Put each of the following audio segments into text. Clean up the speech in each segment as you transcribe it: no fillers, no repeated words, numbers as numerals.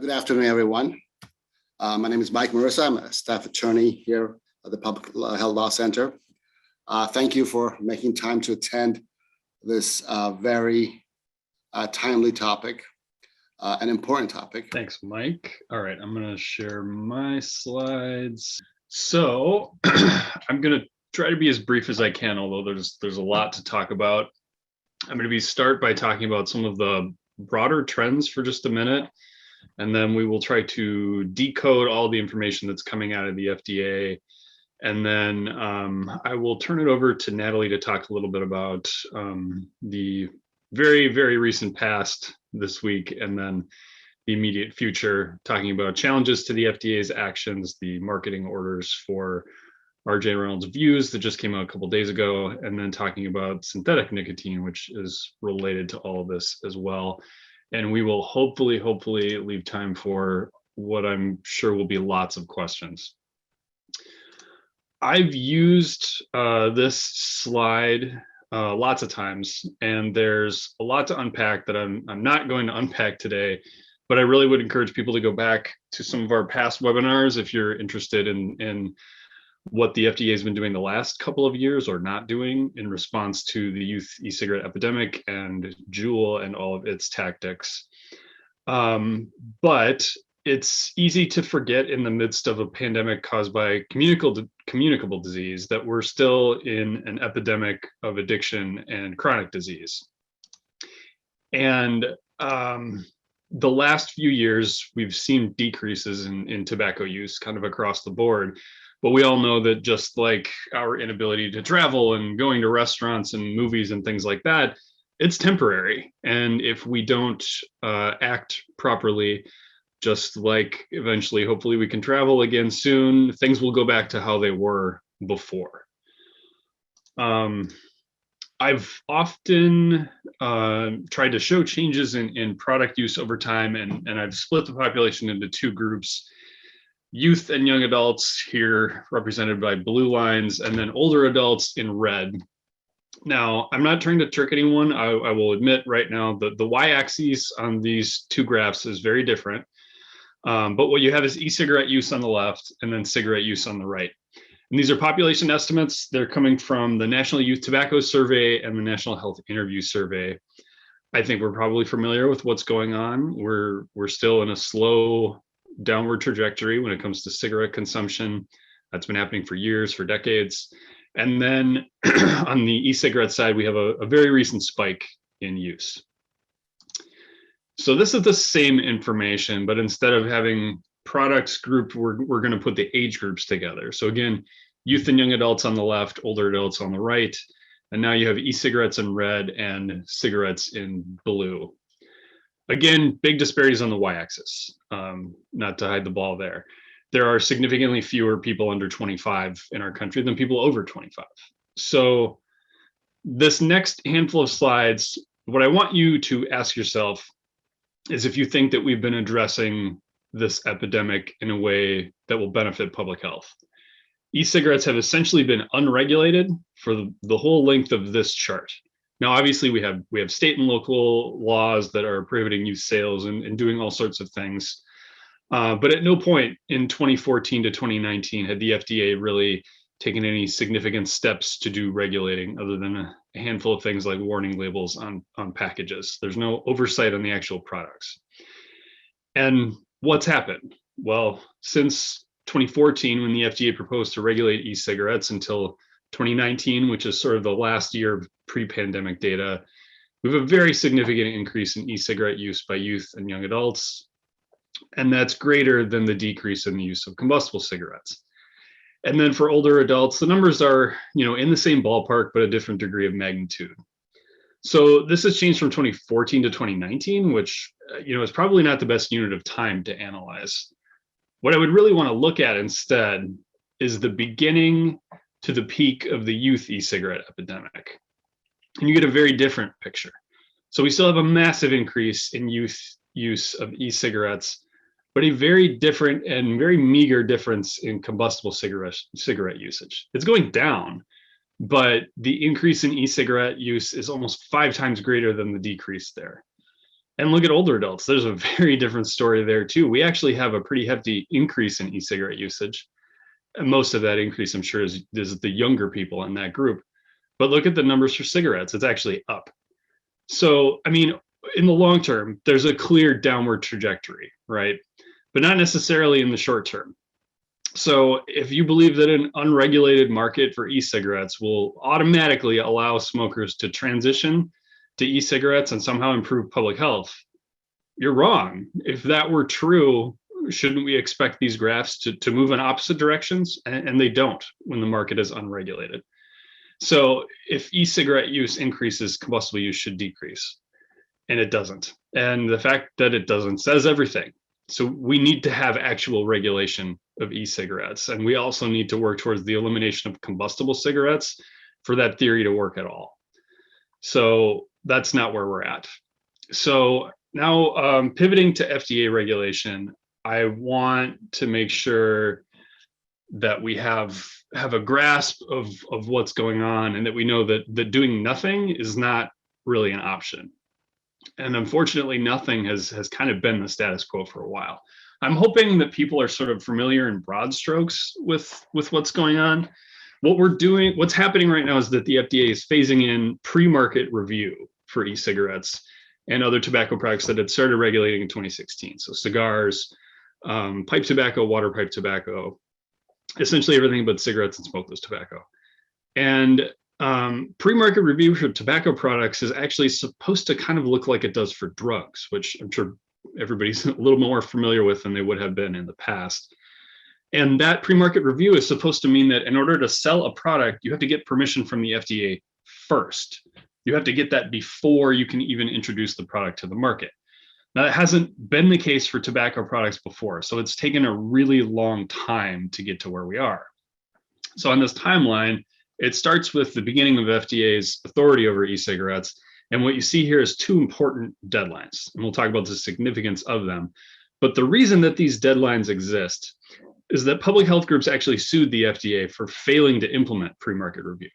Good afternoon, everyone. My name is Mike Merissa. I'm a staff attorney here at the Public Health Law Center. Thank you for making time to attend this very timely topic, an important topic. Thanks, Mike. All right, I'm going to share my slides. So I'm going to try to be as brief as I can, although there's a lot to talk about. I'm going to start by talking about some of the broader trends for just a minute, and then we will try to decode all the information that's coming out of the FDA. And then I will turn it over to Natalie to talk a little bit about the very, very recent past this week, and then the immediate future, talking about challenges to the FDA's actions, the marketing orders for R.J. Reynolds' views that just came out a couple days ago, and then talking about synthetic nicotine, which is related to all of this as well. And we will hopefully leave time for what I'm sure will be lots of questions. I've used this slide lots of times, and there's a lot to unpack that I'm not going to unpack today, but I really would encourage people to go back to some of our past webinars if you're interested in what the FDA has been doing the last couple of years or not doing in response to the youth e-cigarette epidemic and Juul and all of its tactics. But it's easy to forget in the midst of a pandemic caused by communicable disease that we're still in an epidemic of addiction and chronic disease. And the last few years, we've seen decreases in tobacco use kind of across the board. But we all know that just like our inability to travel and going to restaurants and movies and things like that, it's temporary. And if we don't act properly, just like eventually, hopefully we can travel again soon, things will go back to how they were before. I've often tried to show changes in product use over time, and I've split the population into two groups: youth and young adults, here represented by blue lines, and then older adults in red. Now, I'm not trying to trick anyone. I will admit right now that the y-axis on these two graphs is very different. But what you have is e-cigarette use on the left and then cigarette use on the right. And these are population estimates. They're coming from the National Youth Tobacco Survey and the National Health Interview Survey. I think we're probably familiar with what's going on. We're still in a slow downward trajectory when it comes to cigarette consumption. That's been happening for years, for decades. And then on the e-cigarette side, we have a very recent spike in use. So this is the same information, but instead of having products grouped, we're going to put the age groups together. So again, youth and young adults on the left, older adults on the right. And now you have e-cigarettes in red and cigarettes in blue. Again, big disparities on the y-axis, not to hide the ball there. There are significantly fewer people under 25 in our country than people over 25. So this next handful of slides, what I want you to ask yourself is if you think that we've been addressing this epidemic in a way that will benefit public health. E-cigarettes have essentially been unregulated for the whole length of this chart. Now, obviously, we have state and local laws that are prohibiting youth sales and doing all sorts of things. But at no point in 2014 to 2019 had the FDA really taken any significant steps to do regulating other than a handful of things like warning labels on packages. There's no oversight on the actual products. And what's happened? Well, since 2014, when the FDA proposed to regulate e-cigarettes, until 2019, which is sort of the last year of pre-pandemic data, we have a very significant increase in e-cigarette use by youth and young adults. And that's greater than the decrease in the use of combustible cigarettes. And then for older adults, the numbers are, in the same ballpark, but a different degree of magnitude. So this has changed from 2014 to 2019, which, is probably not the best unit of time to analyze. What I would really want to look at instead is the beginning to the peak of the youth e-cigarette epidemic. And you get a very different picture. So we still have a massive increase in youth use of e-cigarettes, but a very different and very meager difference in combustible cigarette usage. It's going down, but the increase in e-cigarette use is almost 5 times greater than the decrease there. And look at older adults. There's a very different story there too. We actually have a pretty hefty increase in e-cigarette usage. And most of that increase, I'm sure, is the younger people in that group. But look at the numbers for cigarettes. It's actually up. So, I mean, in the long term, there's a clear downward trajectory, right? But not necessarily in the short term. So if you believe that an unregulated market for e-cigarettes will automatically allow smokers to transition to e-cigarettes and somehow improve public health, you're wrong. If that were true, shouldn't we expect these graphs to move in opposite directions? And they don't when the market is unregulated. So if e-cigarette use increases, combustible use should decrease. And it doesn't. And the fact that it doesn't says everything. So we need to have actual regulation of e-cigarettes. And we also need to work towards the elimination of combustible cigarettes for that theory to work at all. So that's not where we're at. So now pivoting to FDA regulation, I want to make sure that we have a grasp of what's going on and that we know that doing nothing is not really an option. And unfortunately, nothing has kind of been the status quo for a while. I'm hoping that people are sort of familiar in broad strokes with what's going on. What's happening right now is that the FDA is phasing in pre-market review for e-cigarettes and other tobacco products that had started regulating in 2016. So cigars, pipe tobacco, water pipe tobacco, essentially everything but cigarettes and smokeless tobacco. And pre-market review for tobacco products is actually supposed to kind of look like it does for drugs, which I'm sure everybody's a little more familiar with than they would have been in the past. And that pre-market review is supposed to mean that in order to sell a product, you have to get permission from the FDA first. You have to get that before you can even introduce the product to the market. Now, that hasn't been the case for tobacco products before, so it's taken a really long time to get to where we are. So on this timeline, it starts with the beginning of FDA's authority over e-cigarettes. And what you see here is two important deadlines, and we'll talk about the significance of them. But the reason that these deadlines exist is that public health groups actually sued the FDA for failing to implement pre-market review.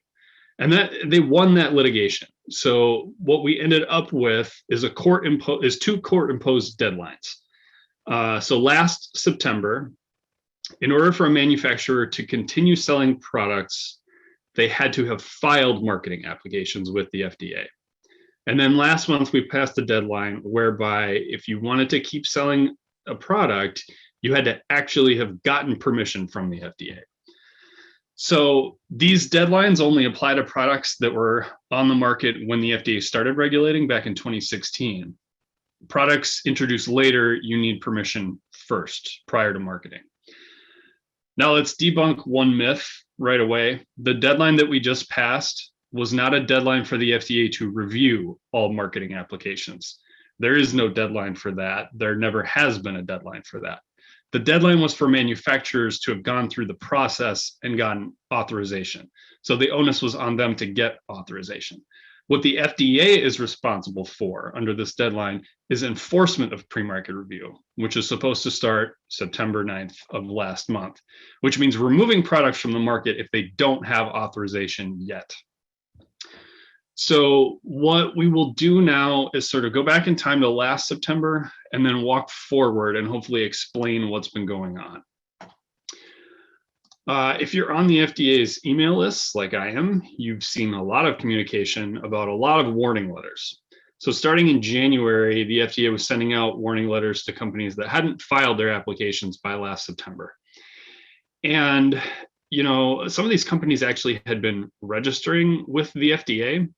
And that they won that litigation. So what we ended up with is two court-imposed deadlines. So last September, in order for a manufacturer to continue selling products, they had to have filed marketing applications with the FDA. And then last month, we passed a deadline whereby if you wanted to keep selling a product, you had to actually have gotten permission from the FDA. So these deadlines only apply to products that were on the market when the FDA started regulating back in 2016. Products introduced later, you need permission first prior to marketing. Now let's debunk one myth right away. The deadline that we just passed was not a deadline for the FDA to review all marketing applications. There is no deadline for that. There never has been a deadline for that. The deadline was for manufacturers to have gone through the process and gotten authorization. So the onus was on them to get authorization. What the FDA is responsible for under this deadline is enforcement of pre-market review, which is supposed to start September 9th of last month, which means removing products from the market if they don't have authorization yet. So what we will do now is sort of go back in time to last September and then walk forward and hopefully explain what's been going on. If you're on the FDA's email list, like I am, you've seen a lot of communication about a lot of warning letters. So starting in January, the FDA was sending out warning letters to companies that hadn't filed their applications by last September. And, you know, some of these companies actually had been registering with the FDA.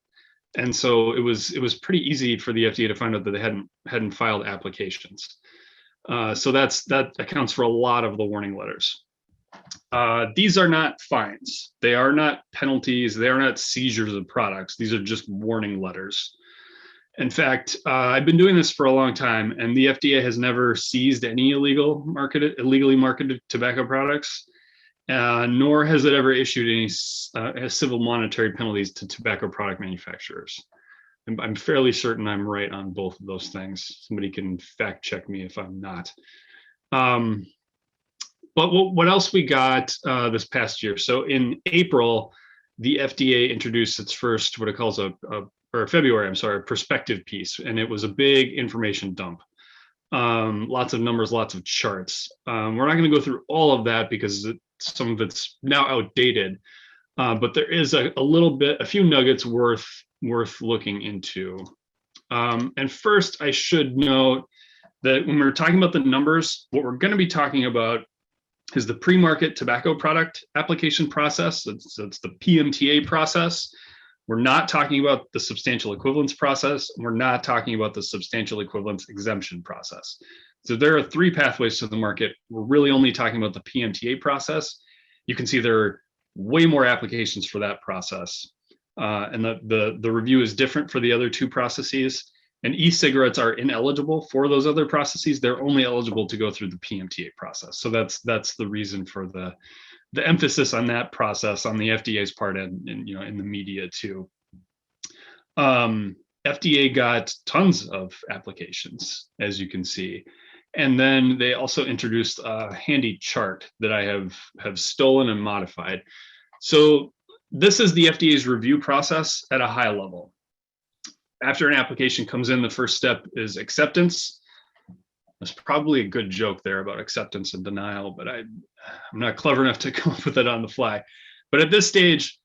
And so it was pretty easy for the FDA to find out that they hadn't filed applications. So that accounts for a lot of the warning letters. These are not fines. They are not penalties. They are not seizures of products. These are just warning letters. In fact, I've been doing this for a long time, and the FDA has never seized any illegally marketed tobacco products, nor has it ever issued any civil monetary penalties to tobacco product manufacturers. I'm fairly certain I'm right on both of those things. Somebody can fact check me if I'm not. But what else we got this past year? So in April, the FDA introduced its first what it calls or February, I'm sorry, perspective piece, and it was a big information dump. Lots of numbers, lots of charts. We're not going to go through all of that because some of it's now outdated, but there is a little bit, a few nuggets worth looking into. And first, I should note that when we're talking about the numbers, what we're going to be talking about is the pre-market tobacco product application process. That's the PMTA process. We're not talking about the substantial equivalence process. We're not talking about the substantial equivalence exemption process. So there are 3 pathways to the market. We're really only talking about the PMTA process. You can see there are way more applications for that process. And the review is different for the other 2 processes. And e-cigarettes are ineligible for those other processes. They're only eligible to go through the PMTA process. So that's the reason for the emphasis on that process on the FDA's part and in the media too. FDA got tons of applications, as you can see. And then they also introduced a handy chart that I have stolen and modified. So this is the FDA's review process at a high level. After an application comes in, the first step is acceptance. There's probably a good joke there about acceptance and denial, but I'm not clever enough to come up with it on the fly. But at this stage,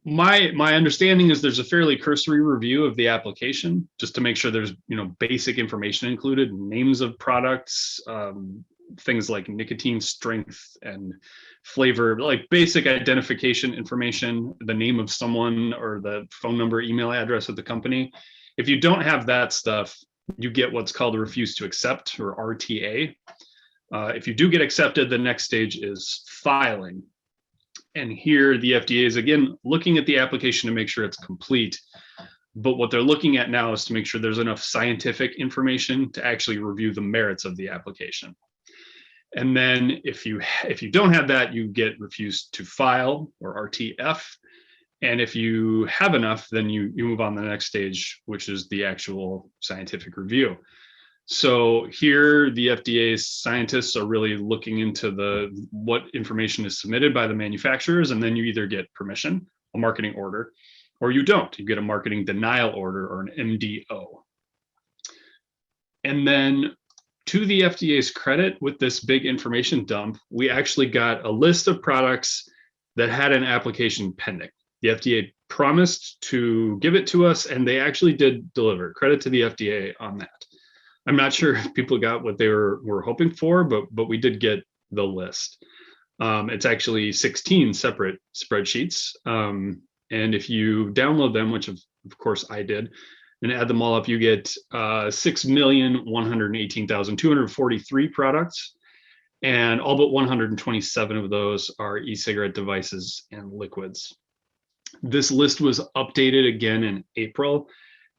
my understanding is there's a fairly cursory review of the application just to make sure there's basic information included, names of products, things like nicotine strength and flavor, like basic identification information, the name of someone or the phone number, email address of the company. If you don't have that stuff, you get what's called a refuse to accept, or RTA. If you do get accepted, the next stage is filing. And here the FDA is again looking at the application to make sure it's complete. But what they're looking at now is to make sure there's enough scientific information to actually review the merits of the application. And then if you don't have that, you get refused to file, or RTF. And if you have enough, then you move on to the next stage, which is the actual scientific review. So here the FDA's scientists are really looking into what information is submitted by the manufacturers, and then you either get permission, a marketing order, or you don't. You get a marketing denial order, or an MDO. And then, to the FDA's credit, with this big information dump, we actually got a list of products that had an application pending. The FDA promised to give it to us, and they actually did deliver. Credit to the FDA on that. I'm not sure if people got what they were hoping for, but we did get the list. It's actually 16 separate spreadsheets. And if you download them, which of course I did, and add them all up, you get 6,118,243 products, and all but 127 of those are e-cigarette devices and liquids. This list was updated again in April,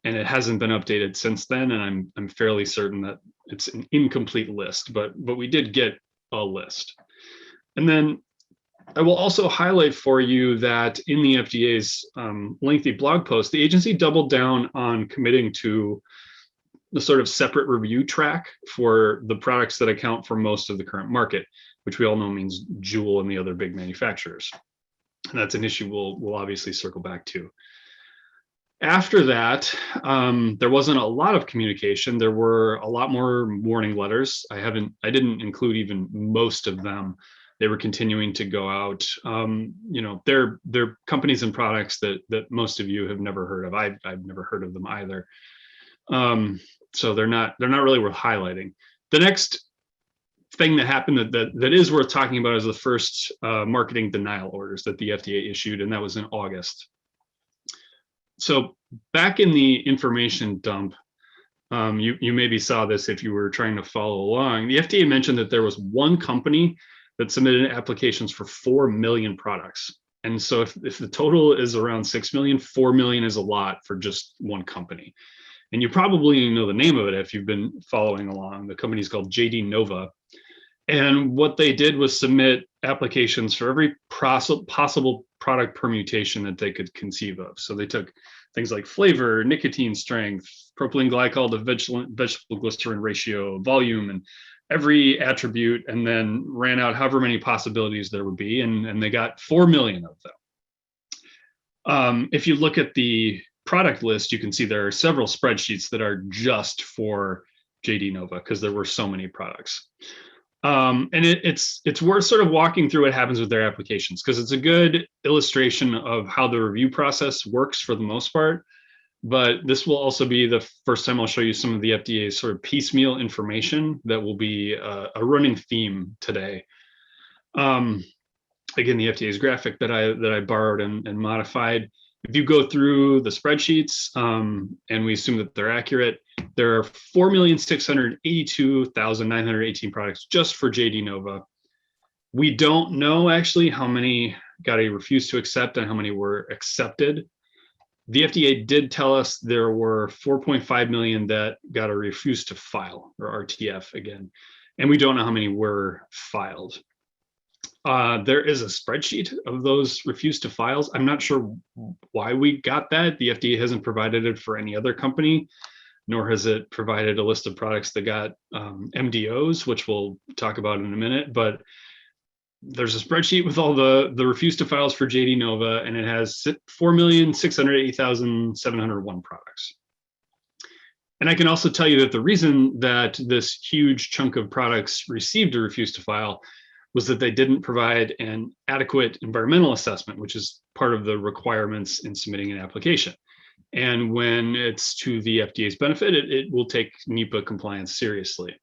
and it hasn't been updated since then, and I'm fairly certain that it's an incomplete list, but we did get a list. And then I will also highlight for you that in the FDA's lengthy blog post, the agency doubled down on committing to the sort of separate review track for the products that account for most of the current market, which we all know means Juul and the other big manufacturers. And that's an issue we'll obviously circle back to. After that, there wasn't a lot of communication. There were a lot more warning letters. I didn't include even most of them. They were continuing to go out. They're companies and products that most of you have never heard of. I've never heard of them either. So they're not really worth highlighting. The next thing that happened that is worth talking about is the first marketing denial orders that the FDA issued, and that was in August. So back in the information dump, you maybe saw this if you were trying to follow along. The FDA mentioned that there was one company that submitted applications for 4 million products. And so if the total is around 6 million, 4 million is a lot for just one company. And you probably know the name of it if you've been following along. The company is called JD Nova. And what they did was submit applications for every possible product permutation that they could conceive of. So they took things like flavor, nicotine strength, propylene glycol to vegetable glycerin ratio, volume, and every attribute, and then ran out however many possibilities there would be, and they got 4 million of them. If you look at the product list, you can see there are several spreadsheets that are just for JD Nova because there were so many products. And it's worth sort of walking through what happens with their applications because it's a good illustration of how the review process works for the most part. But this will also be the first time I'll show you some of the FDA's sort of piecemeal information that will be a running theme today. Again, the FDA's graphic that I borrowed and modified. If you go through the spreadsheets and we assume that they're accurate, there are 4,682,918 products just for JD Nova. We don't know actually how many got a refuse to accept and how many were accepted. The FDA did tell us there were 4.5 million that got a refuse to file, or RTF again, and we don't know how many were filed. There is a spreadsheet of those refuse to files. I'm not sure why we got that. The FDA hasn't provided it for any other company, nor has it provided a list of products that got MDOs, which we'll talk about in a minute. But there's a spreadsheet with all the refuse to files for JD Nova, and it has 4,680,701 products. And I can also tell you that the reason that this huge chunk of products received a refuse to file was that they didn't provide an adequate environmental assessment, which is part of the requirements in submitting an application. And when it's to the FDA's benefit, it will take NEPA compliance seriously.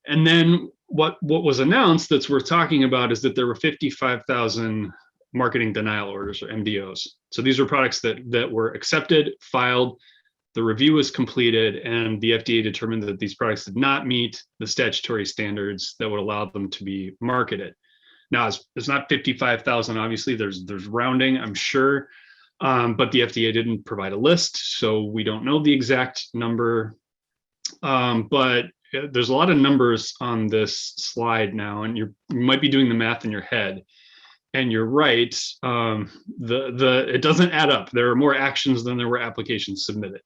And then what was announced that's worth talking about is that there were 55,000 marketing denial orders, or MDOs. So these are products that were accepted, filed, the review was completed, and the FDA determined that these products did not meet the statutory standards that would allow them to be marketed. Now, it's not 55,000, obviously, there's rounding, I'm sure, but the FDA didn't provide a list, so we don't know the exact number. But there's a lot of numbers on this slide now, and you might be doing the math in your head. And you're right, it doesn't add up. There are more actions than there were applications submitted.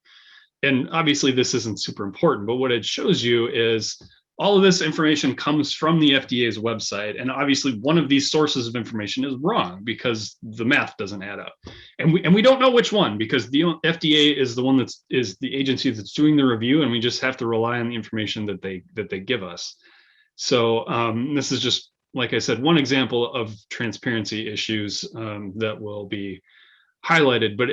And obviously this isn't super important, but what it shows you is all of this information comes from the FDA's website. And obviously one of these sources of information is wrong because the math doesn't add up. And we don't know which one, because the FDA is the one is the agency that's doing the review, and we just have to rely on the information that they give us. So this is just, like I said, one example of transparency issues that will be highlighted. But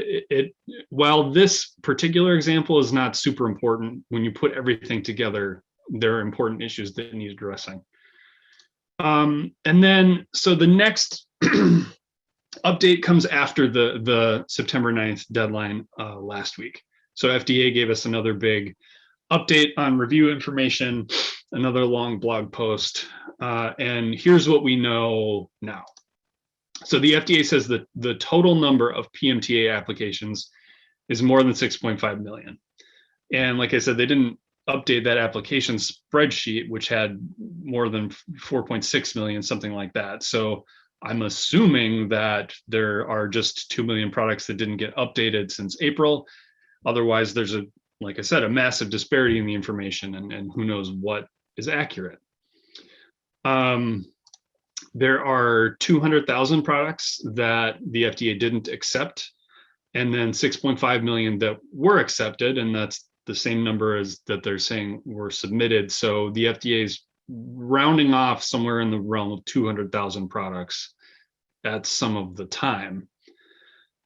while this particular example is not super important, when you put everything together, there are important issues that need addressing. And then, so the next update comes after the September 9th deadline last week. So FDA gave us another big update on review information, another long blog post, and here's what we know now. So the FDA says that the total number of PMTA applications is more than 6.5 million. And like I said, they didn't update that application spreadsheet, which had more than 4.6 million, something like that. So I'm assuming that there are just 2 million products that didn't get updated since April. Otherwise, there's like I said, a massive disparity in the information, and who knows what is accurate. There are 200,000 products that the FDA didn't accept, and then 6.5 million that were accepted, and that's the same number as that they're saying were submitted. So the FDA is rounding off somewhere in the realm of 200,000 products at some of the time.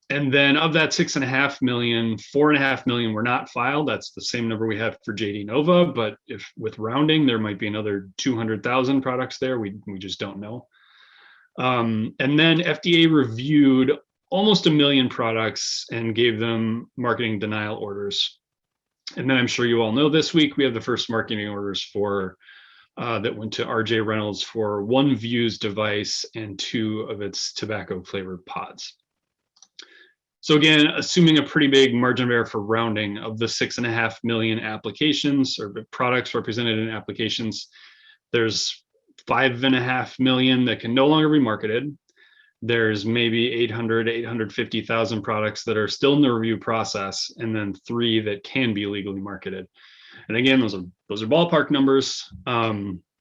And then of that 6.5 million, 4.5 million were not filed. That's the same number we have for JD Nova, but if with rounding, there might be another 200,000 products there. We just don't know. And then FDA reviewed almost 1 million products and gave them marketing denial orders. And then I'm sure you all know this week, we have the first marketing orders for that went to RJ Reynolds for 1 Views device and 2 of its tobacco flavored pods. So again, assuming a pretty big margin of error for rounding, of the 6.5 million applications or products represented in applications, there's 5.5 million that can no longer be marketed. There's maybe 800, 850,000 products that are still in the review process, and then 3 that can be legally marketed. And again, those are ballpark numbers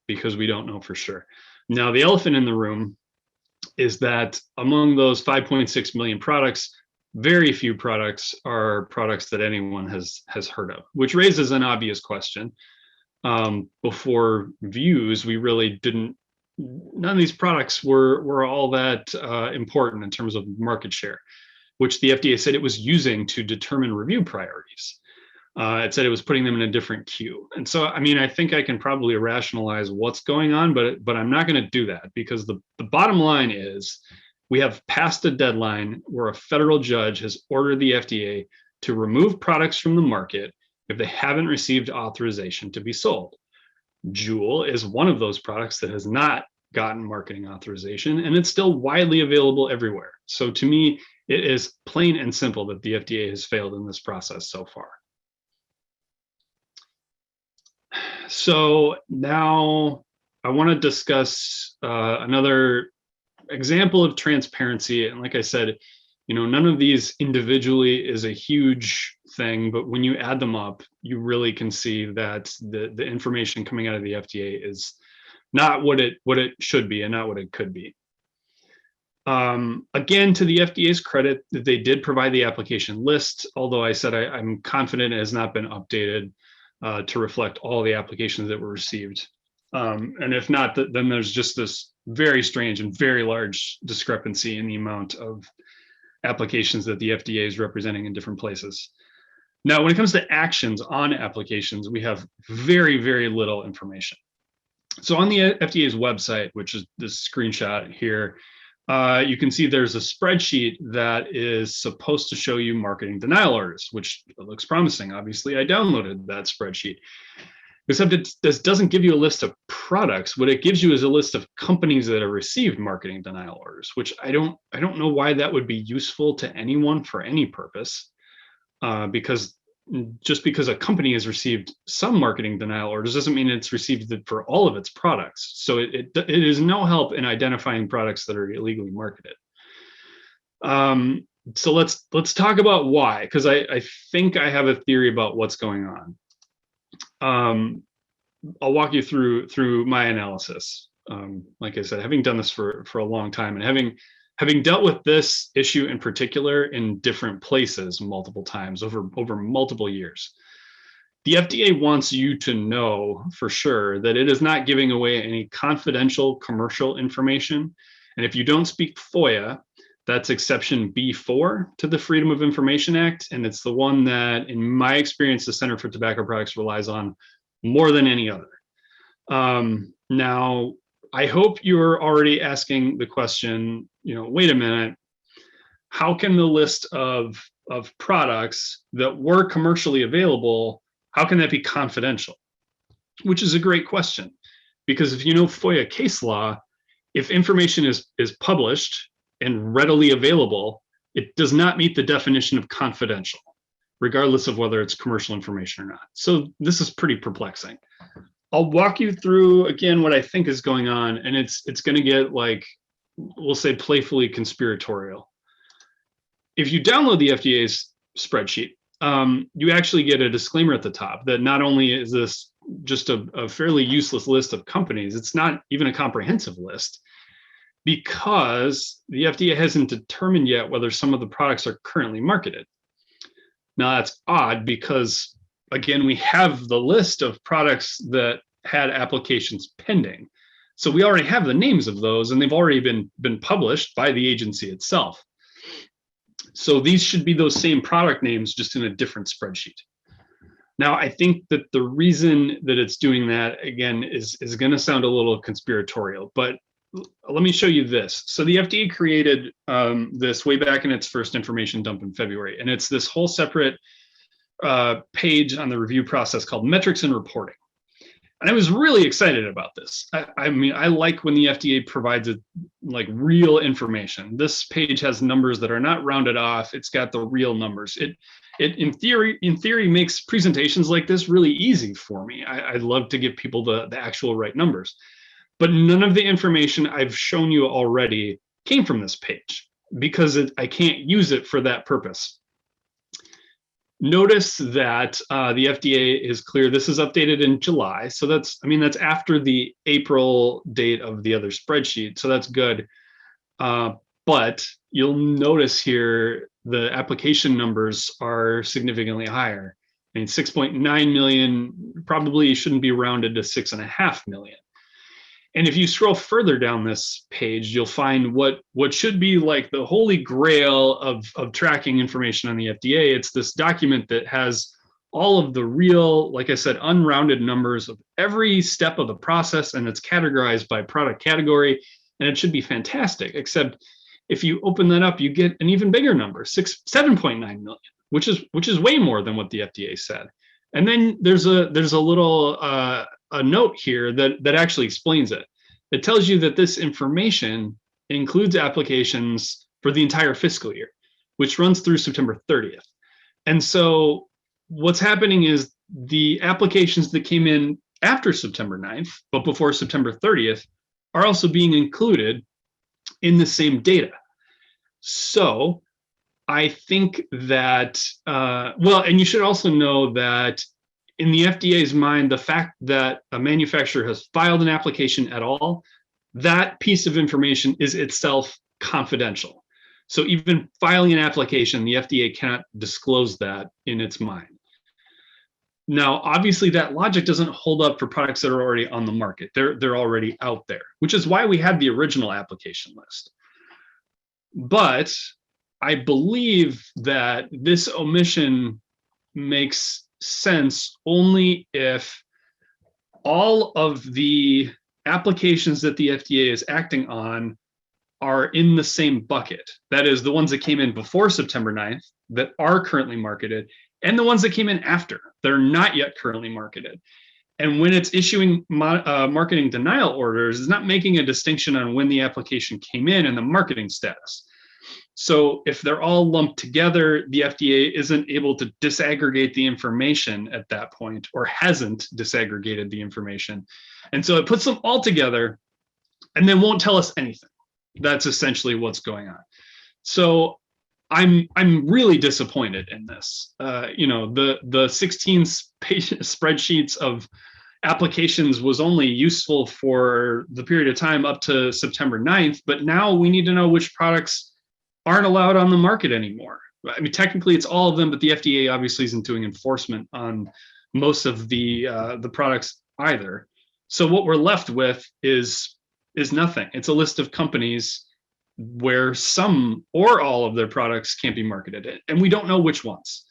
because we don't know for sure. Now, the elephant in the room is that among those 5.6 million products, very few products are products that anyone has heard of, which raises an obvious question. Before views, we really didn't, none of these products were all that important in terms of market share, which the FDA said it was using to determine review priorities. It said it was putting them in a different queue. And so, I mean, I think I can probably rationalize what's going on, but I'm not going to do that, because the bottom line is we have passed a deadline where a federal judge has ordered the FDA to remove products from the market if they haven't received authorization to be sold. Juul is one of those products that has not gotten marketing authorization, and it's still widely available everywhere. So to me, it is plain and simple that the FDA has failed in this process so far. So now I want to discuss another example of transparency. And like I said, none of these individually is a huge thing, but when you add them up, you really can see that the information coming out of the FDA is not what it should be and not what it could be. Again, to the FDA's credit, they did provide the application list, although I said I'm confident it has not been updated to reflect all the applications that were received. And if not, then there's just this very strange and very large discrepancy in the amount of applications that the FDA is representing in different places. Now, when it comes to actions on applications, we have very, very little information. So on the FDA's website, which is this screenshot here, you can see there's a spreadsheet that is supposed to show you marketing denial orders, which looks promising. Obviously, I downloaded that spreadsheet. Except this doesn't give you a list of products. What it gives you is a list of companies that have received marketing denial orders, which I don't know why that would be useful to anyone for any purpose, because just because a company has received some marketing denial orders doesn't mean it's received it for all of its products. So it is no help in identifying products that are illegally marketed. So let's talk about why, because I think I have a theory about what's going on. I'll walk you through my analysis. Like I said, having done this for a long time and having dealt with this issue in particular in different places multiple times over multiple years, the FDA wants you to know for sure that it is not giving away any confidential commercial information. And if you don't speak FOIA, that's exception B4 to the Freedom of Information Act. And it's the one that, in my experience, the Center for Tobacco Products relies on more than any other. Now, I hope you're already asking the question, wait a minute, how can the list of products that were commercially available, how can that be confidential? Which is a great question, because if you know FOIA case law, if information is published and readily available, it does not meet the definition of confidential, regardless of whether it's commercial information or not. So this is pretty perplexing. I'll walk you through, again, what I think is going on, and it's going to get, like, we'll say, playfully conspiratorial. If you download the FDA's spreadsheet, you actually get a disclaimer at the top that not only is this just a fairly useless list of companies, it's not even a comprehensive list, because the FDA hasn't determined yet whether some of the products are currently marketed. Now, that's odd because, again, we have the list of products that had applications pending. So we already have the names of those, and they've already been published by the agency itself. So these should be those same product names, just in a different spreadsheet. Now, I think that the reason that it's doing that, again, is going to sound a little conspiratorial, but let me show you this. So the FDA created this way back in its first information dump in February, and it's this whole separate page on the review process called Metrics and Reporting. And I was really excited about this. I mean, I like when the FDA provides real information. This page has numbers that are not rounded off. It's got the real numbers. It in theory makes presentations like this really easy for me. I'd love to give people the actual right numbers. But none of the information I've shown you already came from this page, because I can't use it for that purpose. Notice that the FDA is clear. This is updated in July. So that's after the April date of the other spreadsheet. So that's good. But you'll notice here the application numbers are significantly higher. I mean, 6.9 million probably shouldn't be rounded to 6.5 million. And if you scroll further down this page, you'll find what should be like the holy grail of tracking information on the FDA. It's this document that has all of the real, like I said, unrounded numbers of every step of the process, and it's categorized by product category, and it should be fantastic, except if you open that up, you get an even bigger number, 7.9 million, which is way more than what the FDA said. And then there's a little a note here that actually explains it. It tells you that this information includes applications for the entire fiscal year, which runs through September 30th. And so what's happening is the applications that came in after September 9th, but before September 30th, are also being included in the same data. So I think that, well, and you should also know that in the FDA's mind, the fact that a manufacturer has filed an application at all, that piece of information is itself confidential. So even filing an application, the FDA cannot disclose that in its mind. Now, obviously, that logic doesn't hold up for products that are already on the market. They're already out there, which is why we had the original application list. But I believe that this omission makes sense only if all of the applications that the FDA is acting on are in the same bucket. That is, the ones that came in before September 9th that are currently marketed, and the ones that came in after that are not yet currently marketed. And when it's issuing marketing denial orders, it's not making a distinction on when the application came in and the marketing status. So if they're all lumped together, the FDA isn't able to disaggregate the information at that point, or hasn't disaggregated the information. And so it puts them all together and then won't tell us anything. That's essentially what's going on. So I'm really disappointed in this. The 16 spreadsheets of applications was only useful for the period of time up to September 9th, but now we need to know which products aren't allowed on the market anymore. I mean, technically it's all of them, but the FDA obviously isn't doing enforcement on most of the products either. So what we're left with is nothing. It's a list of companies where some or all of their products can't be marketed, and we don't know which ones.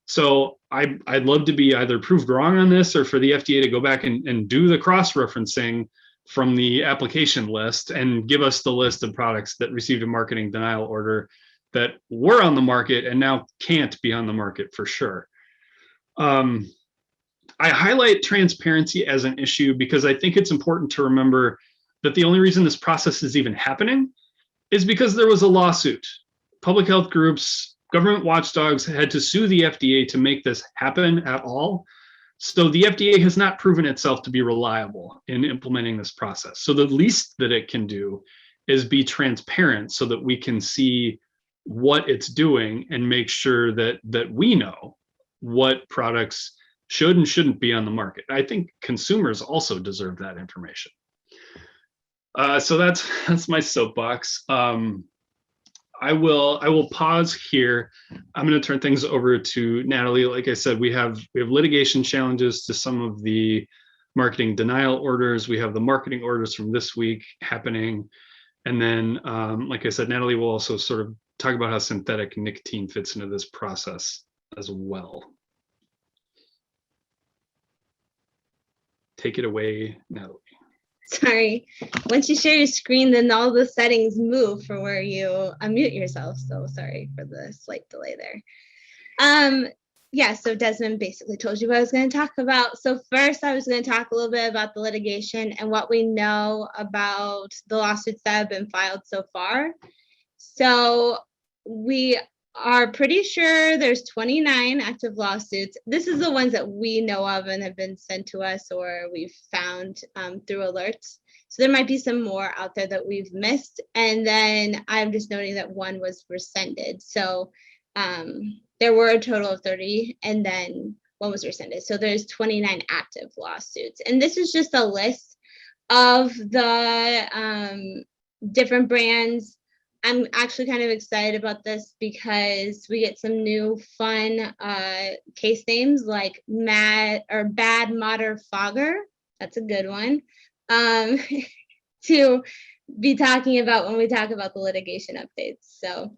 So I'd love to be either proved wrong on this, or for the FDA to go back and do the cross-referencing from the application list and give us the list of products that received a marketing denial order that were on the market and now can't be on the market for sure. I highlight transparency as an issue because I think it's important to remember that the only reason this process is even happening is because there was a lawsuit. Public health groups, government watchdogs had to sue the FDA to make this happen at all. So the FDA has not proven itself to be reliable in implementing this process. So the least that it can do is be transparent so that we can see what it's doing and make sure that we know what products should and shouldn't be on the market. I think consumers also deserve that information. So that's my soapbox. I will pause here. I'm going to turn things over to Natalie. Like I said, we have litigation challenges to some of the marketing denial orders. We have the marketing orders from this week happening. And then, like I said, Natalie will also sort of talk about how synthetic nicotine fits into this process as well. Take it away, Natalie. Sorry, once you share your screen, then all the settings move for where you unmute yourself. So sorry for the slight delay there. Yeah, so Desmond basically told you what I was going to talk about. So first, I was going to talk a little bit about the litigation and what we know about the lawsuits that have been filed so far. So we are pretty sure there's 29 active lawsuits. This is the ones that we know of and have been sent to us or we've found through alerts. So there might be some more out there that we've missed. And then I'm just noting that one was rescinded. So there were a total of 30 and then one was rescinded. So there's 29 active lawsuits. And this is just a list of the different brands I'm actually kind of excited about this because we get some new fun case names like Bad Moder Fogger. That's a good one to be talking about when we talk about the litigation updates. So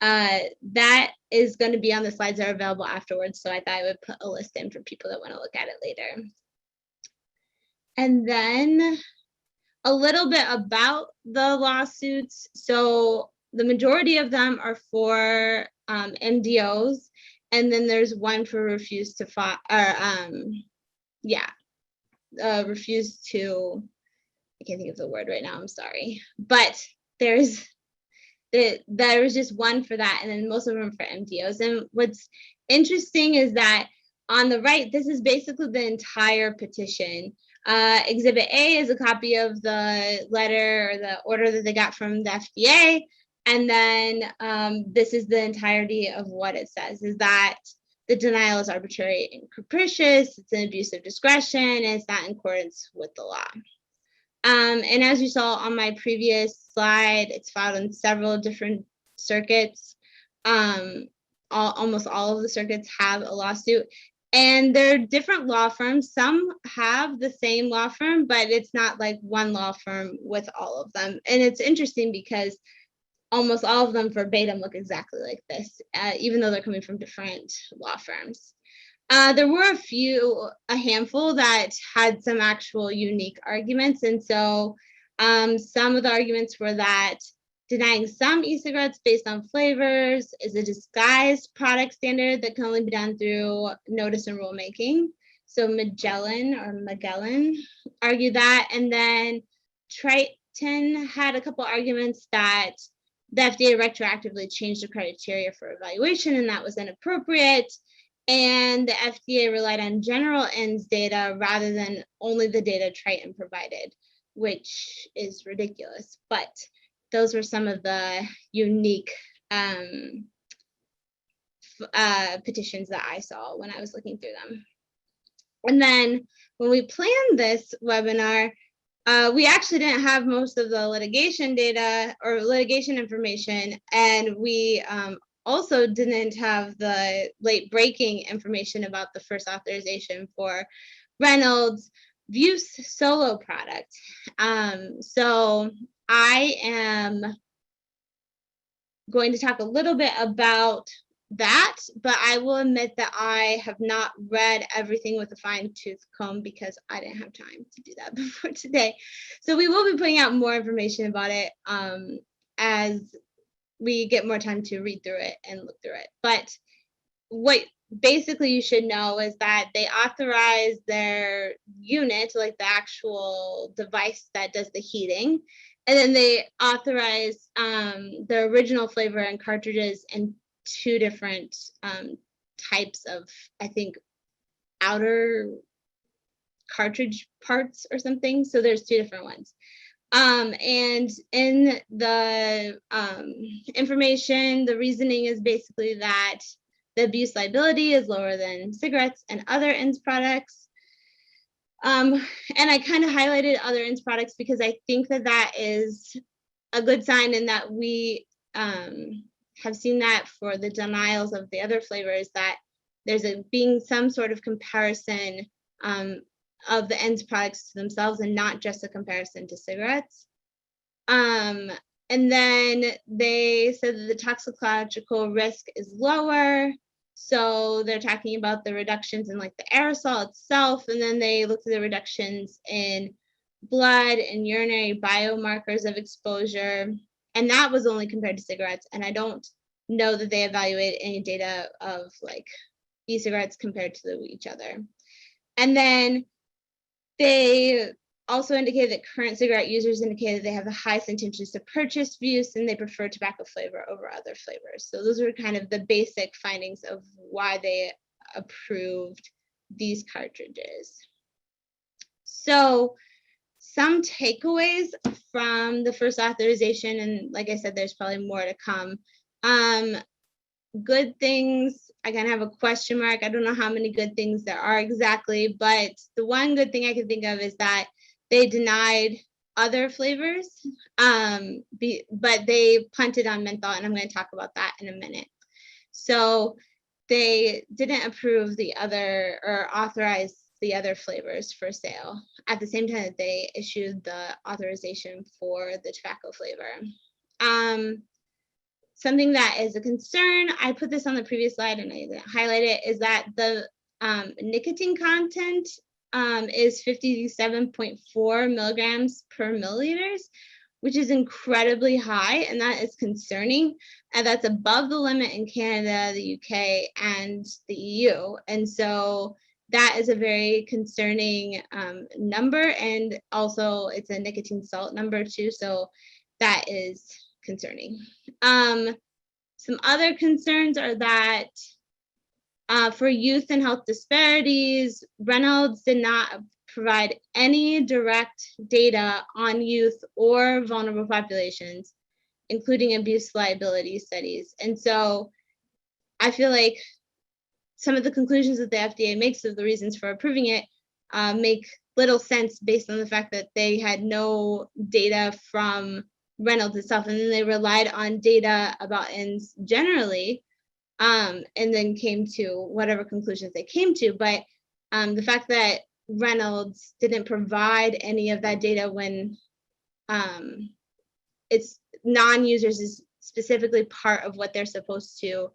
that is going to be on the slides that are available afterwards. So I thought I would put a list in for people that want to look at it later. And then a little bit about the lawsuits. So the majority of them are for MDOs, and then there's one for refuse to file, refuse to, I can't think of the word right now, I'm sorry. But there was just one for that, and then most of them for MDOs. And what's interesting is that on the right, this is basically the entire petition. Exhibit A is a copy of the letter or the order that they got from the FDA. And then this is the entirety of what it says, is that the denial is arbitrary and capricious, it's an abuse of discretion, and it's not in accordance with the law. And as you saw on my previous slide, it's filed in several different circuits. Almost all of the circuits have a lawsuit. And they're different law firms. Some have the same law firm, but it's not like one law firm with all of them. And it's interesting because almost all of them verbatim look exactly like this, even though they're coming from different law firms. There were a handful that had some actual unique arguments. And so some of the arguments were that denying some e-cigarettes based on flavors is a disguised product standard that can only be done through notice and rulemaking. So Magellan argued that. And then Triton had a couple arguments that the FDA retroactively changed the criteria for evaluation, and that was inappropriate. And the FDA relied on general ends data rather than only the data Triton provided, which is ridiculous. But those were some of the unique petitions that I saw when I was looking through them. And then when we planned this webinar, we actually didn't have most of the litigation data or litigation information, and we also didn't have the late breaking information about the first authorization for Reynolds Vuse solo product. So I am going to talk a little bit about that, but I will admit that I have not read everything with a fine-tooth comb because I didn't have time to do that before today. So we will be putting out more information about it as we get more time to read through it and look through it. But what basically you should know is that they authorize their unit, like the actual device that does the heating, and then they authorize the original flavor and cartridges in two different types of, I think, outer cartridge parts or something. So there's two different ones. And in the information, the reasoning is basically that the abuse liability is lower than cigarettes and other ends products. And I kind of highlighted other ends products because I think that that is a good sign, in that we have seen that for the denials of the other flavors, that there's being some sort of comparison of the ends products to themselves and not just a comparison to cigarettes. And then they said that the toxicological risk is lower. So they're talking about the reductions in like the aerosol itself. And then they looked at the reductions in blood and urinary biomarkers of exposure. And that was only compared to cigarettes. And I don't know that they evaluated any data of like e-cigarettes compared to each other. And then they also indicated that current cigarette users indicated they have the highest intentions to purchase Vuse, and they prefer tobacco flavor over other flavors. So those were kind of the basic findings of why they approved these cartridges. So some takeaways from the first authorization, and like I said, there's probably more to come. Good things, I kind of have a question mark. I don't know how many good things there are exactly, but the one good thing I can think of is that they denied other flavors, but they punted on menthol, and I'm going to talk about that in a minute. So they didn't approve the other or authorize the other flavors for sale at the same time that they issued the authorization for the tobacco flavor. Something that is a concern, I put this on the previous slide and I didn't highlight it, is that the nicotine content is 57.4 milligrams per milliliters, which is incredibly high, and that is concerning. And that's above the limit in Canada, the UK, and the EU. And so that is a very concerning number. And also it's a nicotine salt number too. So that is concerning. Some other concerns are that for youth and health disparities, Reynolds did not provide any direct data on youth or vulnerable populations, including abuse liability studies. And so I feel like some of the conclusions that the FDA makes of the reasons for approving it make little sense based on the fact that they had no data from Reynolds itself, and then they relied on data about ends generally, and then came to whatever conclusions they came to. But the fact that Reynolds didn't provide any of that data when it's non-users is specifically part of what they're supposed to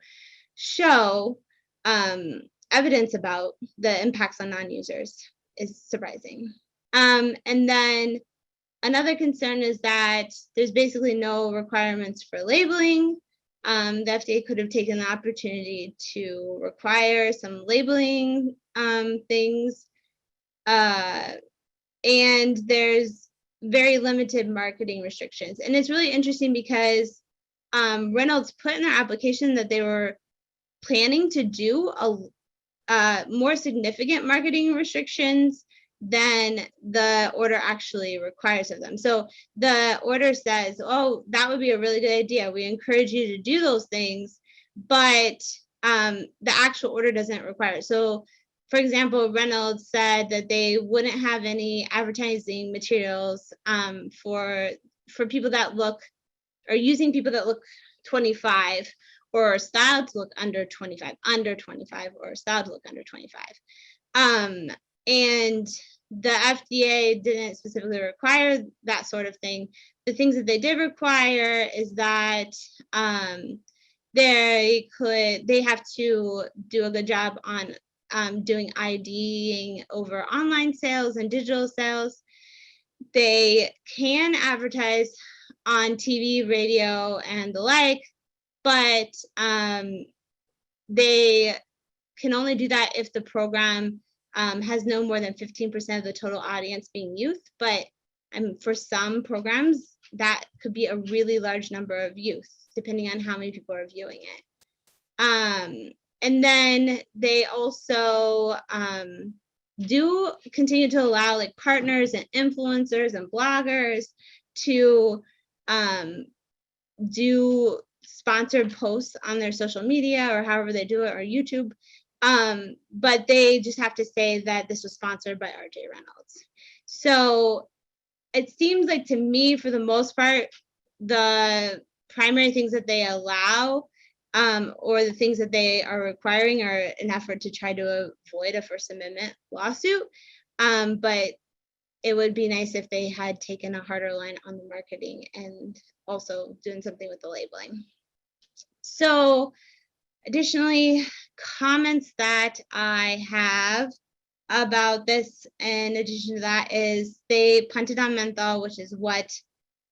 show evidence about the impacts on non-users is surprising. And then another concern is that there's basically no requirements for labeling. The FDA could have taken the opportunity to require some labeling things. And there's very limited marketing restrictions. And it's really interesting because Reynolds put in their application that they were planning to do a more significant marketing restrictions than the order actually requires of them. So the order says, oh, that would be a really good idea. We encourage you to do those things, but the actual order doesn't require it. So for example, Reynolds said that they wouldn't have any advertising materials for people that look, or using people that look 25, or styled to look under 25, or styled to look under 25. And the FDA didn't specifically require that sort of thing. The things that they did require is that they have to do a good job on doing IDing over online sales and digital sales. They can advertise on TV, radio, and the like, but they can only do that if the program has no more than 15% of the total audience being youth. But for some programs, that could be a really large number of youth, depending on how many people are viewing it. And then they also do continue to allow like partners and influencers and bloggers to do sponsored posts on their social media or however they do it, or YouTube. But they just have to say that this was sponsored by RJ Reynolds. So it seems like, to me, for the most part, the primary things that they allow or the things that they are requiring are an effort to try to avoid a First Amendment lawsuit. But it would be nice if they had taken a harder line on the marketing and also doing something with the labeling. So additionally, comments that I have about this, in addition to that, is they punted on menthol, which is what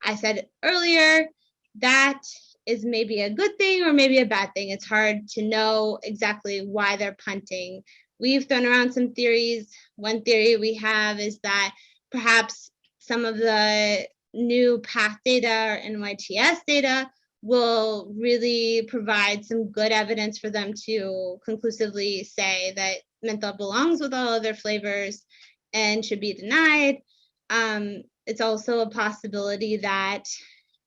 I said earlier. That is maybe a good thing or maybe a bad thing. It's hard to know exactly why they're punting. We've thrown around some theories. One theory we have is that perhaps some of the new PATH data or NYTS data will really provide some good evidence for them to conclusively say that menthol belongs with all other flavors and should be denied. It's also a possibility that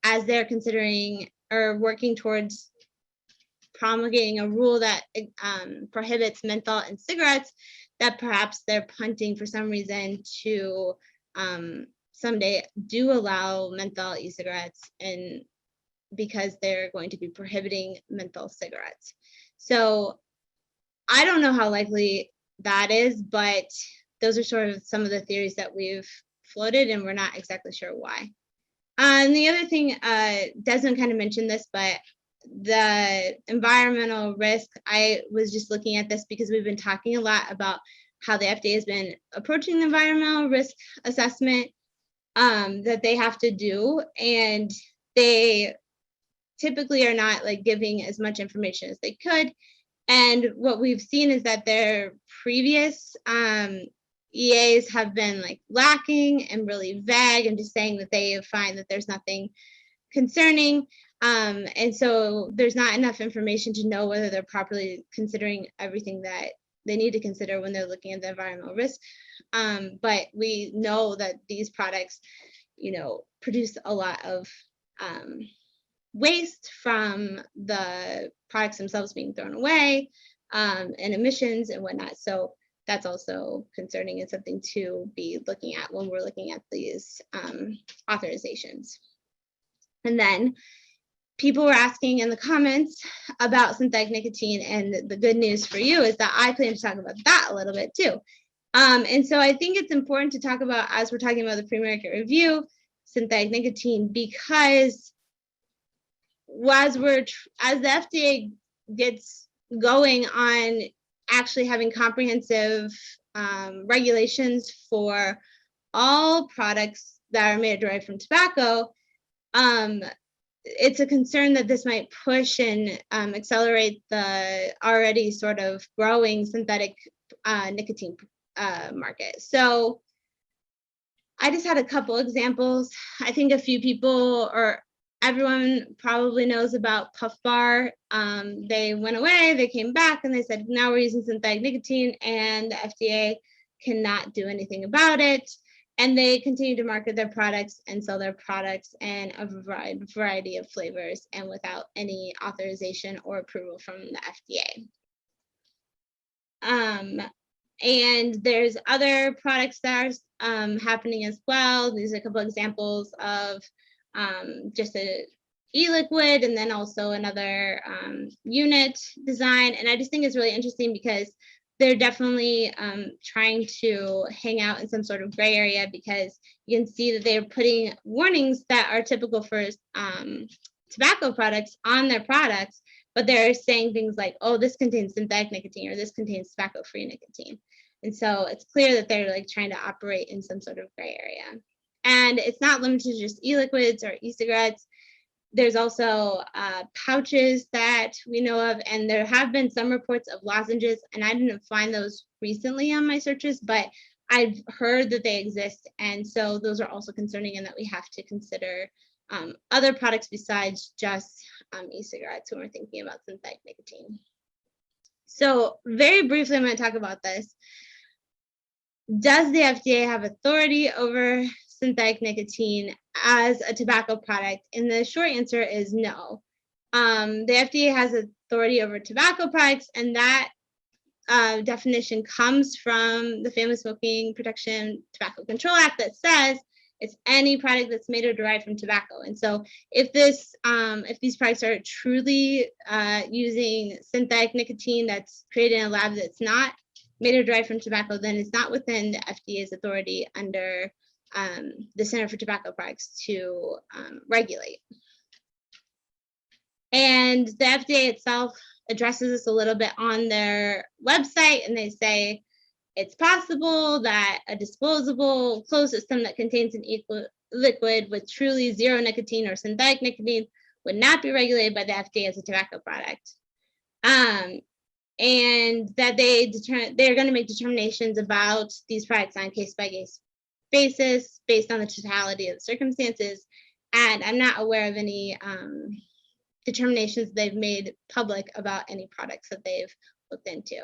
as they're considering or working towards promulgating a rule that prohibits menthol in cigarettes, that perhaps they're punting for some reason to someday do allow menthol e-cigarettes, and because they're going to be prohibiting menthol cigarettes. So I don't know how likely that is, but those are sort of some of the theories that we've floated, and we're not exactly sure why. And the other thing, Desmond kind of mentioned this, but the environmental risk, I was just looking at this because we've been talking a lot about how the FDA has been approaching the environmental risk assessment that they have to do, and they typically are not like giving as much information as they could. And what we've seen is that their previous EAs have been like lacking and really vague and just saying that they find that there's nothing concerning. And so there's not enough information to know whether they're properly considering everything that they need to consider when they're looking at the environmental risk. But we know that these products, produce a lot of waste from the products themselves being thrown away, and emissions and whatnot. So that's also concerning and something to be looking at when we're looking at these authorizations. And then people were asking in the comments about synthetic nicotine, and the good news for you is that I plan to talk about that a little bit too. And so I think it's important to talk about, as we're talking about the pre-market review, synthetic nicotine, because as the FDA gets going on actually having comprehensive regulations for all products that are made or derived from tobacco, it's a concern that this might push and accelerate the already sort of growing synthetic nicotine market. So I just had a couple examples. I think a few people, or everyone probably knows about Puff Bar. They went away, they came back, and they said, now we're using synthetic nicotine, and the FDA cannot do anything about it. And they continue to market their products and sell their products in a variety of flavors and without any authorization or approval from the FDA. And there's other products that are happening as well. These are a couple examples of just a e-liquid and then also another unit design. And I just think it's really interesting because they're definitely trying to hang out in some sort of gray area, because you can see that they're putting warnings that are typical for tobacco products on their products, but they're saying things like, oh, this contains synthetic nicotine, or this contains tobacco-free nicotine. And so it's clear that they're like trying to operate in some sort of gray area. And it's not limited to just e-liquids or e-cigarettes. There's also pouches that we know of, and there have been some reports of lozenges, and I didn't find those recently on my searches, but I've heard that they exist. And so those are also concerning, and that we have to consider other products besides just e-cigarettes when we're thinking about synthetic nicotine. So very briefly, I'm going to talk about this. Does the FDA have authority over synthetic nicotine as a tobacco product? And the short answer is no. The FDA has authority over tobacco products, and that definition comes from the Family Smoking Protection Tobacco Control Act that says it's any product that's made or derived from tobacco. And so if these products are truly using synthetic nicotine that's created in a lab that's not made or derived from tobacco, then it's not within the FDA's authority under the Center for Tobacco Products to regulate. And the FDA itself addresses this a little bit on their website, and they say it's possible that a disposable closed system that contains an liquid with truly zero nicotine or synthetic nicotine would not be regulated by the FDA as a tobacco product. And that they're going to make determinations about these products on a case-by-case basis based on the totality of the circumstances. And I'm not aware of any determinations they've made public about any products that they've looked into.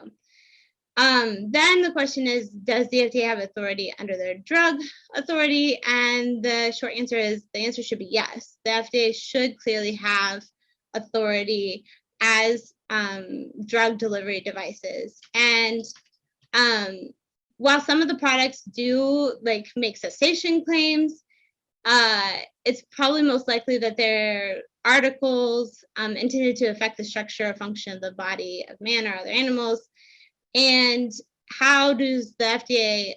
Then the question is, does the FDA have authority under their drug authority? And the short answer is, the answer should be yes. The FDA should clearly have authority as drug delivery devices. And while some of the products do like make cessation claims, it's probably most likely that they're articles intended to affect the structure or function of the body of man or other animals. And how does the FDA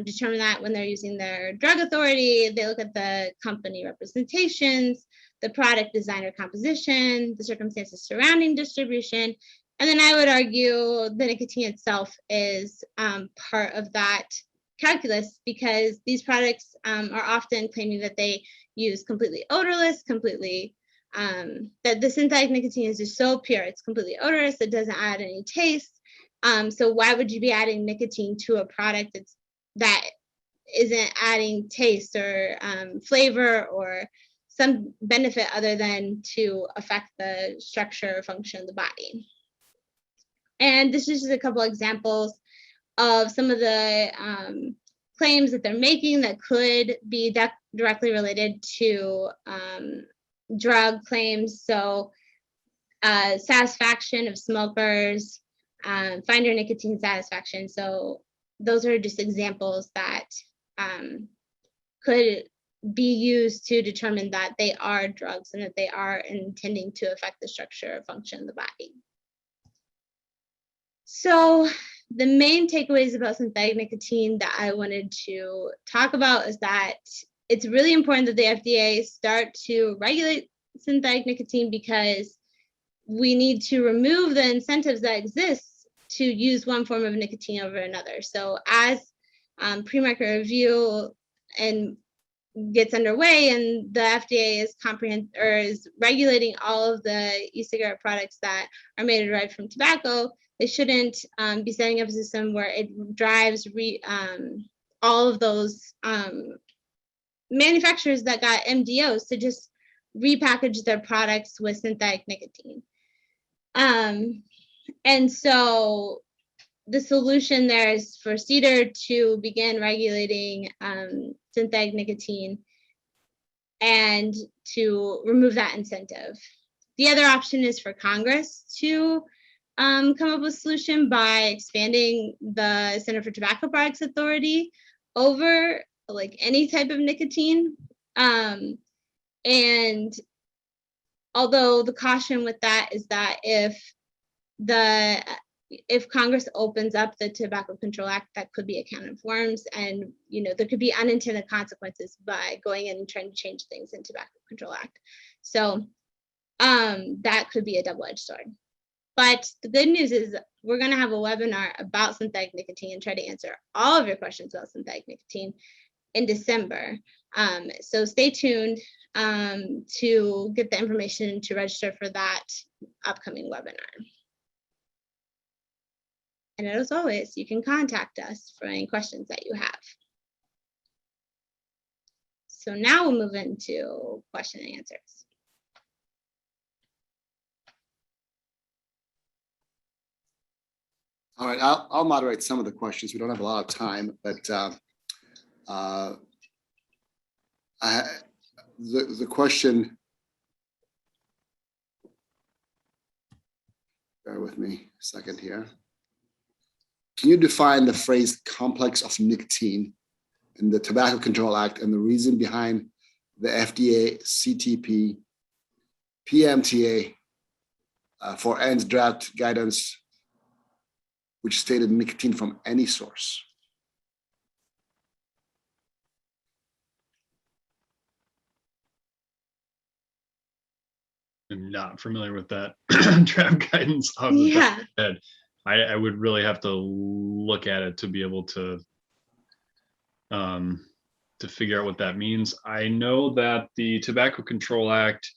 determine that when they're using their drug authority? They look at the company representations, the product design or composition, the circumstances surrounding distribution. And then I would argue the nicotine itself is part of that calculus, because these products are often claiming that they use completely odorless, that the synthetic nicotine is just so pure, it's completely odorless, it doesn't add any taste. So why would you be adding nicotine to a product that isn't adding taste or flavor or some benefit other than to affect the structure or function of the body? And this is just a couple examples of some of the claims that they're making that could be directly related to drug claims. So satisfaction of smokers, finder nicotine satisfaction. So those are just examples that could be used to determine that they are drugs and that they are intending to affect the structure or function of the body. So the main takeaways about synthetic nicotine that I wanted to talk about is that it's really important that the FDA start to regulate synthetic nicotine, because we need to remove the incentives that exist to use one form of nicotine over another. So as pre-market review and gets underway and the FDA is regulating all of the e-cigarette products that are made or derived from tobacco, they shouldn't be setting up a system where it drives all of those manufacturers that got MDOs to just repackage their products with synthetic nicotine. And so the solution there is for CEDAR to begin regulating synthetic nicotine and to remove that incentive. The other option is for Congress to come up with a solution by expanding the Center for Tobacco Products Authority over like any type of nicotine. And although the caution with that is that if Congress opens up the Tobacco Control Act, that could be a can of worms, and there could be unintended consequences by going in and trying to change things in Tobacco Control Act. So that could be a double-edged sword. But the good news is we're going to have a webinar about synthetic nicotine and try to answer all of your questions about synthetic nicotine in December. So stay tuned to get the information to register for that upcoming webinar. And as always, you can contact us for any questions that you have. So now we'll move into question and answers. All right, I'll moderate some of the questions. We don't have a lot of time, but the question, bear with me a second here. Can you define the phrase complex of nicotine in the Tobacco Control Act and the reason behind the FDA, CTP, PMTA for ENDS draft guidance, which stated nicotine from any source? I'm not familiar with that draft guidance off the top of my head. I would really have to look at it to be able to figure out what that means. I know that the Tobacco Control Act,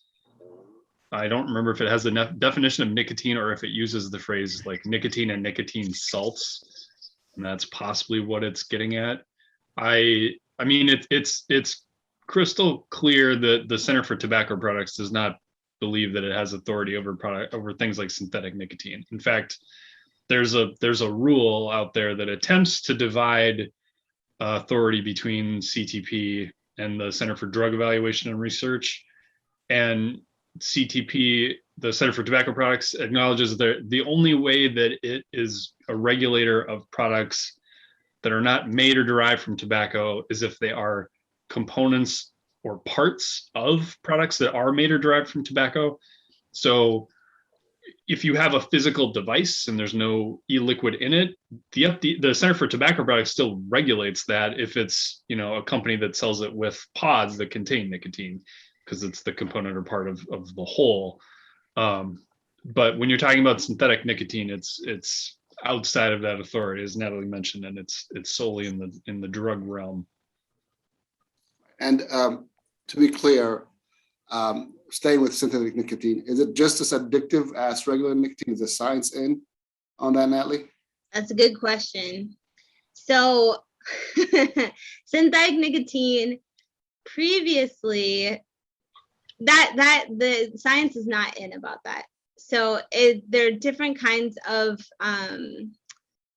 I don't remember if it has a definition of nicotine or if it uses the phrase like nicotine and nicotine salts, and that's possibly what it's getting at. I mean, it's crystal clear that the Center for Tobacco Products does not believe that it has authority over things like synthetic nicotine. In fact, there's a rule out there that attempts to divide authority between CTP and the Center for Drug Evaluation and Research. And CTP, the Center for Tobacco Products, acknowledges that the only way that it is a regulator of products that are not made or derived from tobacco is if they are components or parts of products that are made or derived from tobacco. So if you have a physical device and there's no e-liquid in it, the Center for Tobacco Products still regulates that if it's, a company that sells it with pods that contain nicotine, because it's the component or part of the whole. But when you're talking about synthetic nicotine, it's outside of that authority, as Natalie mentioned, and it's solely in the drug realm. And to be clear, staying with synthetic nicotine, is it just as addictive as regular nicotine? Is the science in on that, Natalie? That's a good question. So synthetic nicotine previously, that the science is not in about that. So there are different kinds of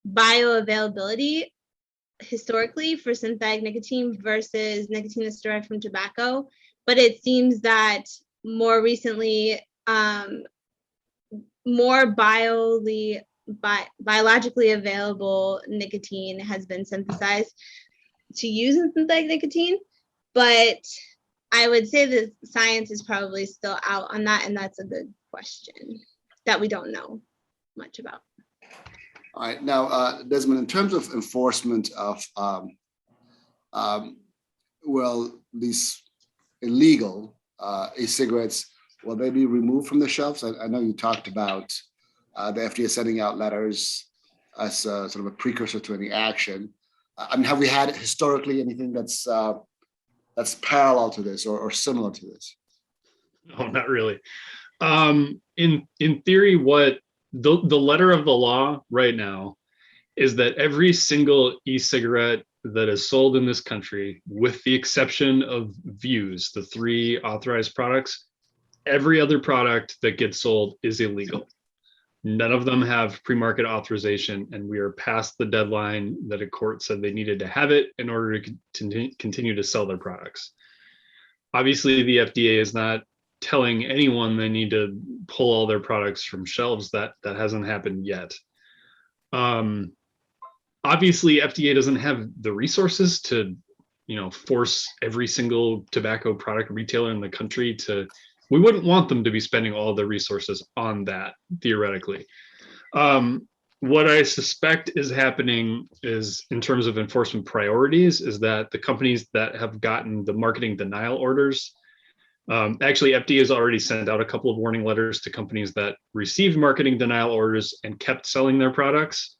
bioavailability historically for synthetic nicotine versus nicotine that's derived from tobacco. But it seems that more recently, more biologically available nicotine has been synthesized to use in synthetic nicotine. But I would say the science is probably still out on that, and that's a good question that we don't know much about. All right, now, Desmond, in terms of enforcement of, these illegal e-cigarettes, will they be removed from the shelves? I know you talked about the FDA sending out letters as sort of a precursor to any action. Have we had historically anything that's parallel to this or similar to this? No, not really. In theory, what the letter of the law right now is that every single e-cigarette that is sold in this country, with the exception of Vuse, the 3 authorized products, every other product that gets sold is illegal. None of them have pre-market authorization, and we are past the deadline that a court said they needed to have it in order to continue to sell their products. Obviously, the FDA is not telling anyone they need to pull all their products from shelves. That hasn't happened yet. Obviously, FDA doesn't have the resources to, force every single tobacco product retailer in the country to. We wouldn't want them to be spending all their resources on that, theoretically. What I suspect is happening is, in terms of enforcement priorities, is that the companies that have gotten the marketing denial orders, actually, FDA has already sent out a couple of warning letters to companies that received marketing denial orders and kept selling their products.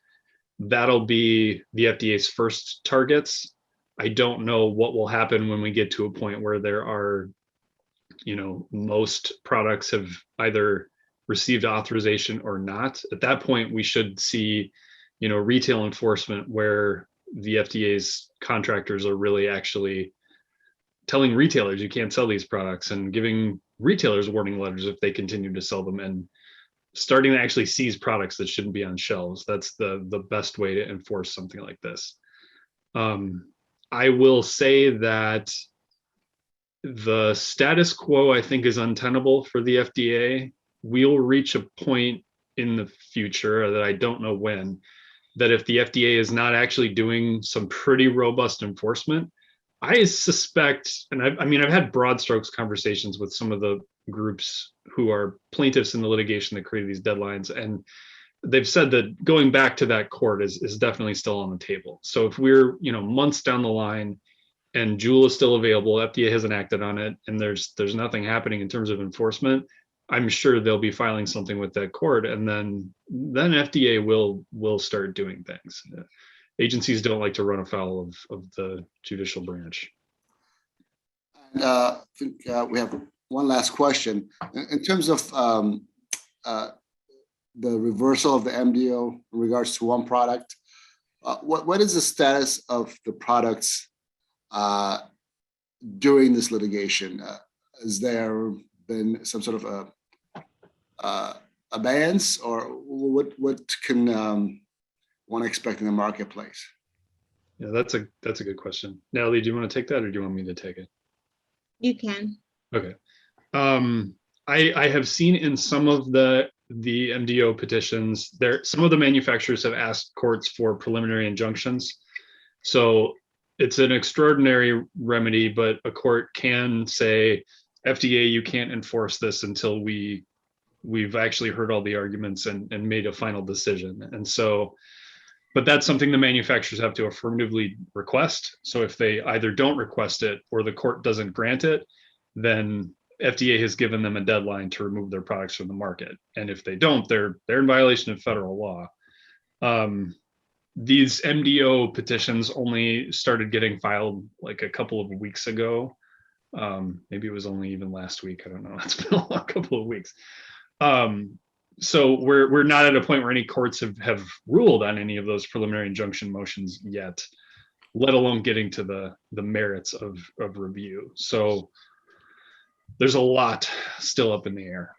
That'll be the FDA's first targets. I don't know what will happen when we get to a point where there are, most products have either received authorization or not. At that point, we should see, retail enforcement where the FDA's contractors are really actually telling retailers you can't sell these products and giving retailers warning letters if they continue to sell them, and starting to actually seize products that shouldn't be on shelves. That's the best way to enforce something like this. I will say that the status quo, I think, is untenable for the FDA. We'll reach a point in the future that I don't know when, that if the FDA is not actually doing some pretty robust enforcement, I suspect, and I've had broad strokes conversations with some of the groups who are plaintiffs in the litigation that created these deadlines, and they've said that going back to that court is definitely still on the table. So if we're, months down the line and Juul is still available, FDA hasn't acted on it, and there's nothing happening in terms of enforcement, I'm sure they'll be filing something with that court, and then FDA will start doing things. Agencies don't like to run afoul of the judicial branch. And I think we have one last question. In terms of the reversal of the MDO in regards to one product, what is the status of the products during this litigation? Has there been some sort of abeyance, or what can one expect in the marketplace? Yeah, that's a good question. Natalie, do you want to take that, or do you want me to take it? You can. Okay. I have seen in some of the MDO petitions some of the manufacturers have asked courts for preliminary injunctions. So it's an extraordinary remedy, but a court can say, FDA, you can't enforce this until we've actually heard all the arguments and made a final decision. And so, but that's something the manufacturers have to affirmatively request. So if they either don't request it or the court doesn't grant it, then FDA has given them a deadline to remove their products from the market. And if they don't, they're in violation of federal law. These MDO petitions only started getting filed like a couple of weeks ago. Maybe it was only even last week. I don't know. It's been a couple of weeks. So we're not at a point where any courts have ruled on any of those preliminary injunction motions yet, let alone getting to the merits of review. So there's a lot still up in the air.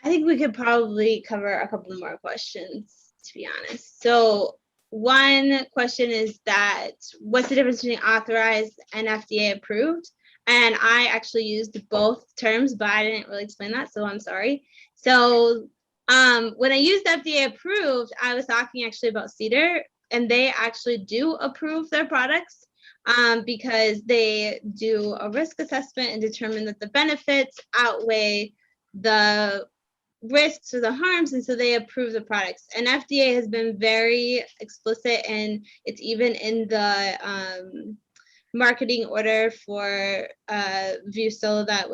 I think we could probably cover a couple more questions, to be honest. So one question is that what's the difference between authorized and FDA approved? And I actually used both terms, but I didn't really explain that, so I'm sorry. So when I used FDA approved, I was talking actually about Cedar, and they actually do approve their products because they do a risk assessment and determine that the benefits outweigh the risks or the harms, and so they approve the products. And FDA has been very explicit, and it's even in the marketing order for Vusil that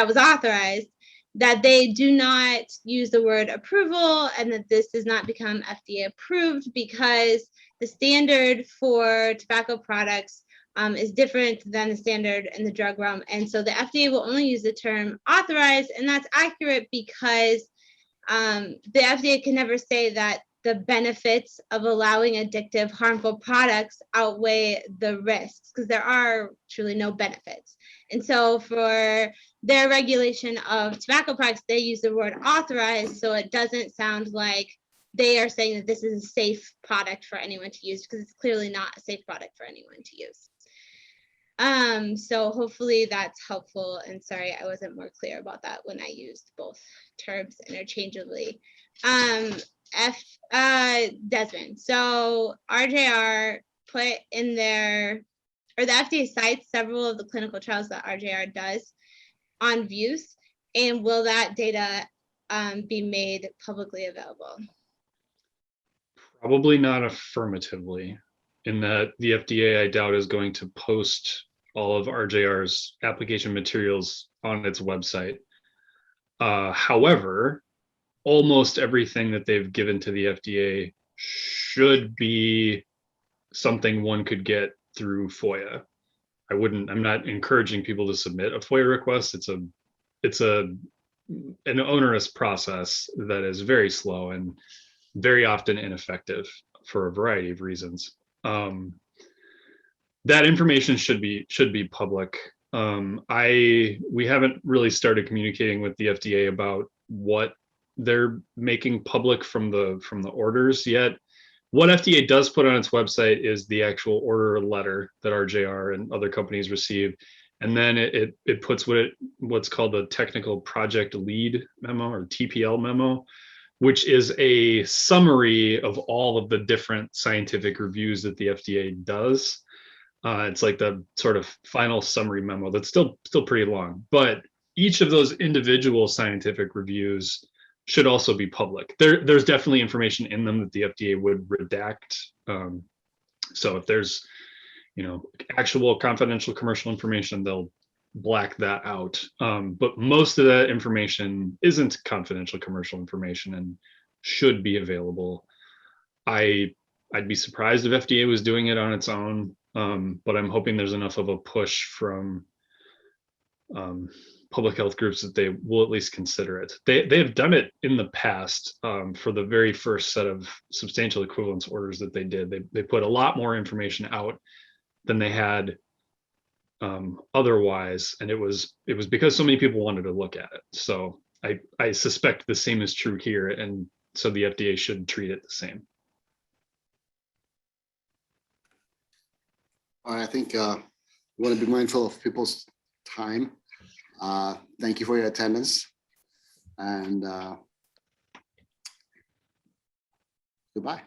was authorized, that they do not use the word approval, and that this does not become FDA approved because the standard for tobacco products is different than the standard in the drug realm. And so the FDA will only use the term authorized, and that's accurate because the FDA can never say that the benefits of allowing addictive, harmful products outweigh the risks, because there are truly no benefits. And so for their regulation of tobacco products, they use the word authorized, so it doesn't sound like they are saying that this is a safe product for anyone to use, because it's clearly not a safe product for anyone to use. So hopefully that's helpful, and sorry I wasn't more clear about that when I used both terms interchangeably. Desmond, so RJR put in there, or the FDA cites several of the clinical trials that RJR does on Vuse, and will that data be made publicly available? Probably not affirmatively, in that the FDA, I doubt, is going to post all of RJR's application materials on its website. However, almost everything that they've given to the FDA should be something one could get through FOIA. I'm not encouraging people to submit a FOIA request. It's an onerous process that is very slow and very often ineffective for a variety of reasons. That information should be public. We haven't really started communicating with the FDA about what they're making public from the orders yet. What FDA does put on its website is the actual order letter that RJR and other companies receive, and then it puts what's called the technical project lead memo, or TPL memo, which is a summary of all of the different scientific reviews that the FDA does. It's like the sort of final summary memo that's still pretty long, but each of those individual scientific reviews should also be public. There's definitely information in them that the FDA would redact. So if there's, actual confidential commercial information, they'll black that out. But most of that information isn't confidential commercial information and should be available. I'd be surprised if FDA was doing it on its own, but I'm hoping there's enough of a push from public health groups that they will at least consider it. They have done it in the past for the very first set of substantial equivalence orders that they did. They put a lot more information out than they had otherwise, and it was because so many people wanted to look at it. So I suspect the same is true here, and so the FDA should treat it the same. I think we want to be mindful of people's time. Thank you for your attendance, and goodbye.